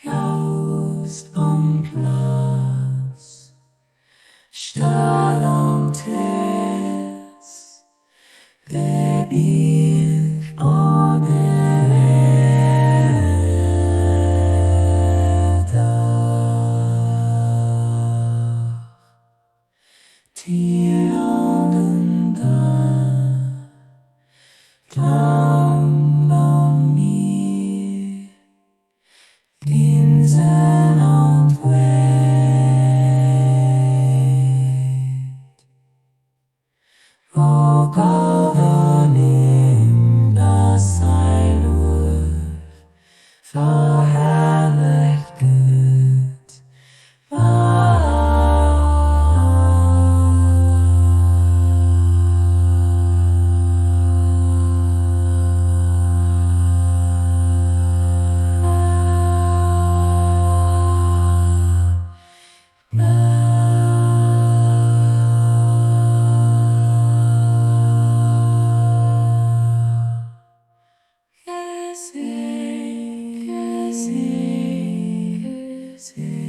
Haus und Platz, Stadt und Herz, der Bierg und Ënnerdaach, Tier und Ënnerdaach, Glauben an mir, Insel und Welt, wo Gott ernimmt das Säi Luef, verherrlecht Gott, Geseent, Geseent, Geseent.